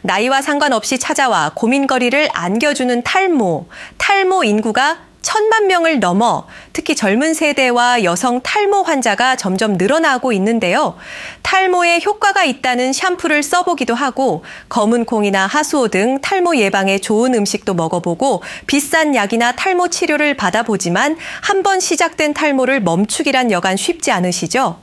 나이와 상관없이 찾아와 고민거리를 안겨주는 탈모. 탈모 인구가 1,000만 명을 넘어 특히 젊은 세대와 여성 탈모 환자가 점점 늘어나고 있는데요. 탈모에 효과가 있다는 샴푸를 써보기도 하고 검은 콩이나 하수오 등 탈모 예방에 좋은 음식도 먹어보고 비싼 약이나 탈모 치료를 받아보지만 한 번 시작된 탈모를 멈추기란 여간 쉽지 않으시죠?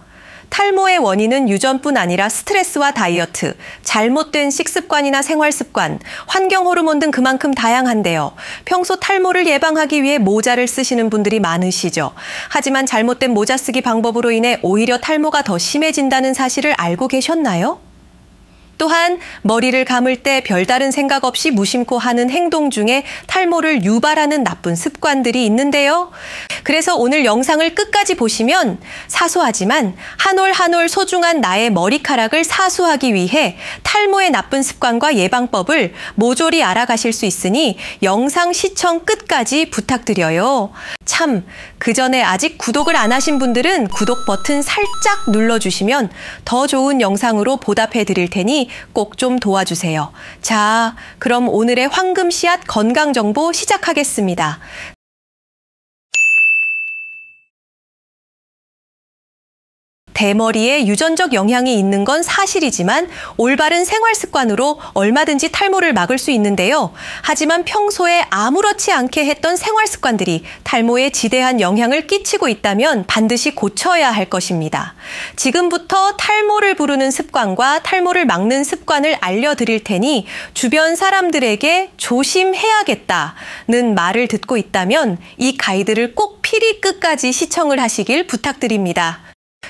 탈모의 원인은 유전뿐 아니라 스트레스와 다이어트, 잘못된 식습관이나 생활습관, 환경 호르몬 등 그만큼 다양한데요. 평소 탈모를 예방하기 위해 모자를 쓰시는 분들이 많으시죠. 하지만 잘못된 모자 쓰기 방법으로 인해 오히려 탈모가 더 심해진다는 사실을 알고 계셨나요? 또한 머리를 감을 때 별다른 생각 없이 무심코 하는 행동 중에 탈모를 유발하는 나쁜 습관들이 있는데요. 그래서 오늘 영상을 끝까지 보시면 사소하지만 한 올 한 올 소중한 나의 머리카락을 사수하기 위해 탈모의 나쁜 습관과 예방법을 모조리 알아가실 수 있으니 영상 시청 끝까지 부탁드려요. 참, 그 전에 아직 구독을 안 하신 분들은 구독 버튼 살짝 눌러주시면 더 좋은 영상으로 보답해 드릴 테니 꼭 좀 도와주세요. 자, 그럼 오늘의 황금 씨앗 건강 정보 시작하겠습니다. 대머리에 유전적 영향이 있는 건 사실이지만 올바른 생활 습관으로 얼마든지 탈모를 막을 수 있는데요. 하지만 평소에 아무렇지 않게 했던 생활 습관들이 탈모에 지대한 영향을 끼치고 있다면 반드시 고쳐야 할 것입니다. 지금부터 탈모를 부르는 습관과 탈모를 막는 습관을 알려드릴 테니 주변 사람들에게 조심해야겠다는 말을 듣고 있다면 이 가이드를 꼭 필히 끝까지 시청을 하시길 부탁드립니다.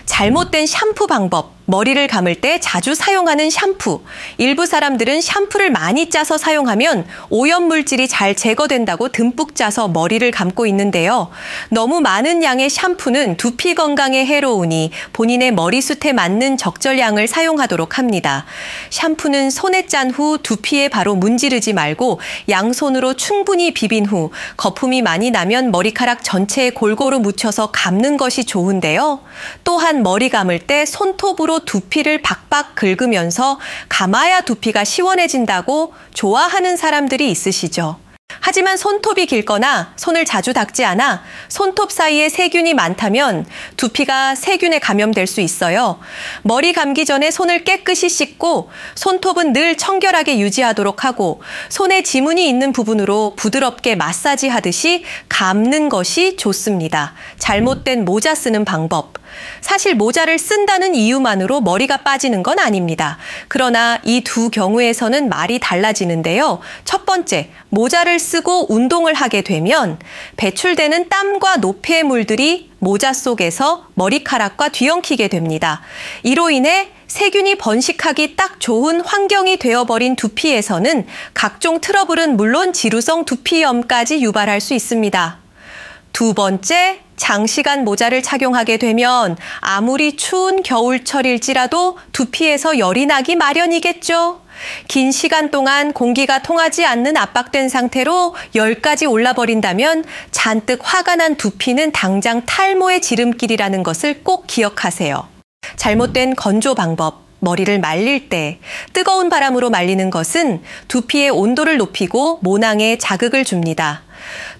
잘못된 샴푸 방법. 머리를 감을 때 자주 사용하는 샴푸. 일부 사람들은 샴푸를 많이 짜서 사용하면 오염물질이 잘 제거된다고 듬뿍 짜서 머리를 감고 있는데요. 너무 많은 양의 샴푸는 두피 건강에 해로우니 본인의 머리숱에 맞는 적절량을 사용하도록 합니다. 샴푸는 손에 짠 후 두피에 바로 문지르지 말고 양손으로 충분히 비빈 후 거품이 많이 나면 머리카락 전체에 골고루 묻혀서 감는 것이 좋은데요. 또한 머리 감을 때 손톱으로 두피를 박박 긁으면서 감아야 두피가 시원해진다고 좋아하는 사람들이 있으시죠. 하지만 손톱이 길거나 손을 자주 닦지 않아 손톱 사이에 세균이 많다면 두피가 세균에 감염될 수 있어요. 머리 감기 전에 손을 깨끗이 씻고 손톱은 늘 청결하게 유지하도록 하고 손에 지문이 있는 부분으로 부드럽게 마사지하듯이 감는 것이 좋습니다. 잘못된 모자 쓰는 방법. 사실 모자를 쓴다는 이유만으로 머리가 빠지는 건 아닙니다. 그러나 이 두 경우에서는 말이 달라지는데요. 첫 번째, 모자를 쓰고 운동을 하게 되면 배출되는 땀과 노폐물들이 모자 속에서 머리카락과 뒤엉키게 됩니다. 이로 인해 세균이 번식하기 딱 좋은 환경이 되어버린 두피에서는 각종 트러블은 물론 지루성 두피염까지 유발할 수 있습니다. 두 번째, 장시간 모자를 착용하게 되면 아무리 추운 겨울철일지라도 두피에서 열이 나기 마련이겠죠. 긴 시간 동안 공기가 통하지 않는 압박된 상태로 열까지 올라버린다면 잔뜩 화가 난 두피는 당장 탈모의 지름길이라는 것을 꼭 기억하세요. 잘못된 건조 방법. 머리를 말릴 때 뜨거운 바람으로 말리는 것은 두피의 온도를 높이고 모낭에 자극을 줍니다.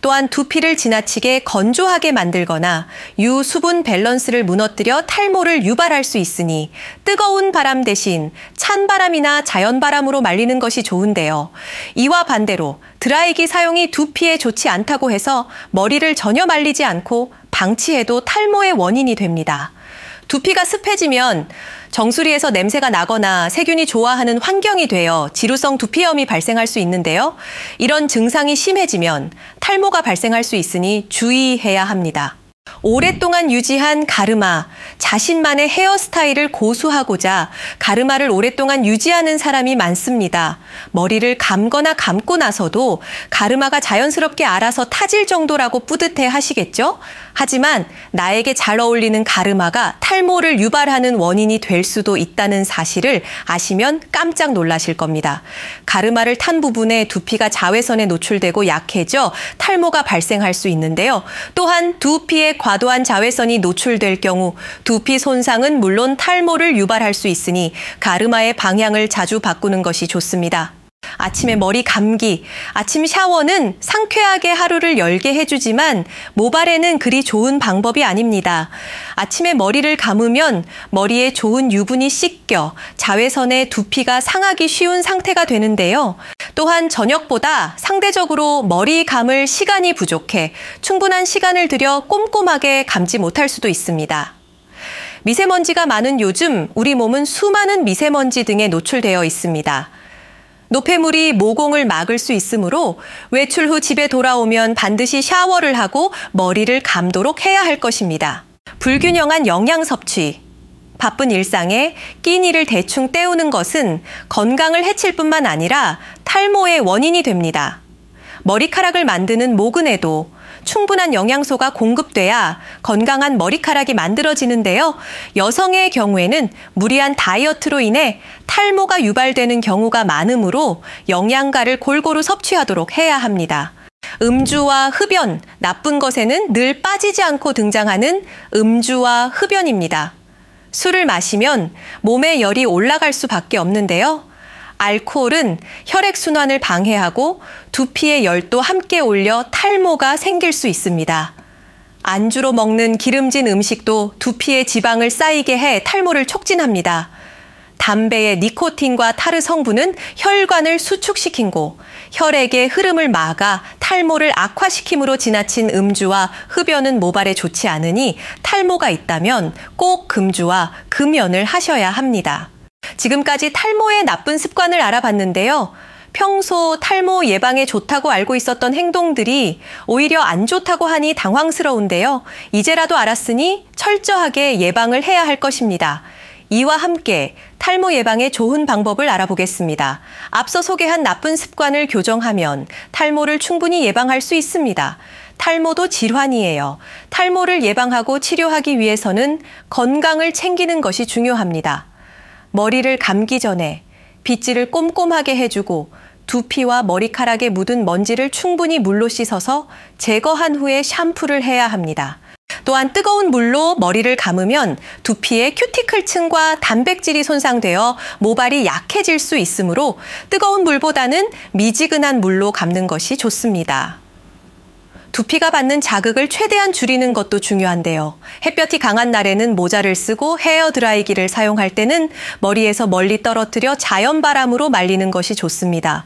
또한 두피를 지나치게 건조하게 만들거나 유수분 밸런스를 무너뜨려 탈모를 유발할 수 있으니 뜨거운 바람 대신 찬바람이나 자연바람으로 말리는 것이 좋은데요. 이와 반대로 드라이기 사용이 두피에 좋지 않다고 해서 머리를 전혀 말리지 않고 방치해도 탈모의 원인이 됩니다. 두피가 습해지면 정수리에서 냄새가 나거나 세균이 좋아하는 환경이 되어 지루성 두피염이 발생할 수 있는데요. 이런 증상이 심해지면 탈모가 발생할 수 있으니 주의해야 합니다. 오랫동안 유지한 가르마, 자신만의 헤어스타일을 고수하고자 가르마를 오랫동안 유지하는 사람이 많습니다. 머리를 감거나 감고 나서도 가르마가 자연스럽게 알아서 타질 정도라고 뿌듯해 하시겠죠? 하지만 나에게 잘 어울리는 가르마가 탈모를 유발하는 원인이 될 수도 있다는 사실을 아시면 깜짝 놀라실 겁니다. 가르마를 탄 부분에 두피가 자외선에 노출되고 약해져 탈모가 발생할 수 있는데요. 또한 두피의 두피에 과도한 자외선이 노출될 경우 두피 손상은 물론 탈모를 유발할 수 있으니 가르마의 방향을 자주 바꾸는 것이 좋습니다. 아침에 머리 감기, 아침 샤워는 상쾌하게 하루를 열게 해주지만 모발에는 그리 좋은 방법이 아닙니다. 아침에 머리를 감으면 머리에 좋은 유분이 씻겨 자외선에 두피가 상하기 쉬운 상태가 되는데요. 또한 저녁보다 상대적으로 머리 감을 시간이 부족해 충분한 시간을 들여 꼼꼼하게 감지 못할 수도 있습니다. 미세먼지가 많은 요즘 우리 몸은 수많은 미세먼지 등에 노출되어 있습니다. 노폐물이 모공을 막을 수 있으므로 외출 후 집에 돌아오면 반드시 샤워를 하고 머리를 감도록 해야 할 것입니다. 불균형한 영양 섭취. 바쁜 일상에 끼니를 대충 때우는 것은 건강을 해칠 뿐만 아니라 탈모의 원인이 됩니다. 머리카락을 만드는 모근에도 충분한 영양소가 공급돼야 건강한 머리카락이 만들어지는데요. 여성의 경우에는 무리한 다이어트로 인해 탈모가 유발되는 경우가 많으므로 영양가를 골고루 섭취하도록 해야 합니다. 음주와 흡연, 나쁜 것에는 늘 빠지지 않고 등장하는 음주와 흡연입니다. 술을 마시면 몸에 열이 올라갈 수밖에 없는데요. 알코올은 혈액순환을 방해하고 두피의 열도 함께 올려 탈모가 생길 수 있습니다. 안주로 먹는 기름진 음식도 두피에 지방을 쌓이게 해 탈모를 촉진합니다. 담배의 니코틴과 타르 성분은 혈관을 수축시키고 혈액의 흐름을 막아 탈모를 악화시킴으로 지나친 음주와 흡연은 모발에 좋지 않으니 탈모가 있다면 꼭 금주와 금연을 하셔야 합니다. 지금까지 탈모의 나쁜 습관을 알아봤는데요. 평소 탈모 예방에 좋다고 알고 있었던 행동들이 오히려 안 좋다고 하니 당황스러운데요. 이제라도 알았으니 철저하게 예방을 해야 할 것입니다. 이와 함께 탈모 예방의 좋은 방법을 알아보겠습니다. 앞서 소개한 나쁜 습관을 교정하면 탈모를 충분히 예방할 수 있습니다. 탈모도 질환이에요. 탈모를 예방하고 치료하기 위해서는 건강을 챙기는 것이 중요합니다. 머리를 감기 전에 빗질을 꼼꼼하게 해주고 두피와 머리카락에 묻은 먼지를 충분히 물로 씻어서 제거한 후에 샴푸를 해야 합니다. 또한 뜨거운 물로 머리를 감으면 두피의 큐티클층과 단백질이 손상되어 모발이 약해질 수 있으므로 뜨거운 물보다는 미지근한 물로 감는 것이 좋습니다. 두피가 받는 자극을 최대한 줄이는 것도 중요한데요. 햇볕이 강한 날에는 모자를 쓰고 헤어드라이기를 사용할 때는 머리에서 멀리 떨어뜨려 자연바람으로 말리는 것이 좋습니다.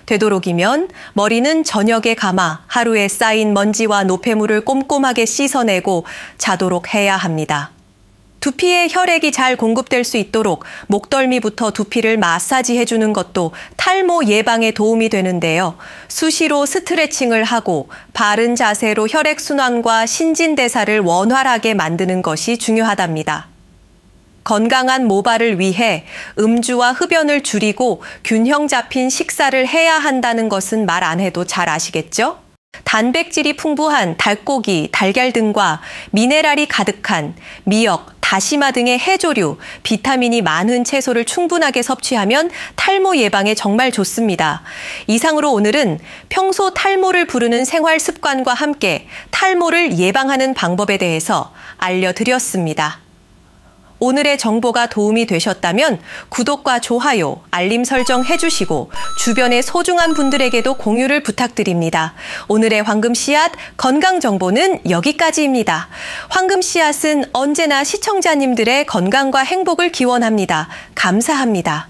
되도록이면 머리는 저녁에 감아 하루에 쌓인 먼지와 노폐물을 꼼꼼하게 씻어내고 자도록 해야 합니다. 두피에 혈액이 잘 공급될 수 있도록 목덜미부터 두피를 마사지해주는 것도 탈모 예방에 도움이 되는데요. 수시로 스트레칭을 하고 바른 자세로 혈액순환과 신진대사를 원활하게 만드는 것이 중요하답니다. 건강한 모발을 위해 음주와 흡연을 줄이고 균형 잡힌 식사를 해야 한다는 것은 말 안 해도 잘 아시겠죠? 단백질이 풍부한 닭고기, 달걀 등과 미네랄이 가득한 미역, 다시마 등의 해조류, 비타민이 많은 채소를 충분하게 섭취하면 탈모 예방에 정말 좋습니다. 이상으로 오늘은 평소 탈모를 부르는 생활 습관과 함께 탈모를 예방하는 방법에 대해서 알려드렸습니다. 오늘의 정보가 도움이 되셨다면 구독과 좋아요, 알림 설정 해주시고 주변의 소중한 분들에게도 공유를 부탁드립니다. 오늘의 황금씨앗 건강정보는 여기까지입니다. 황금씨앗은 언제나 시청자님들의 건강과 행복을 기원합니다. 감사합니다.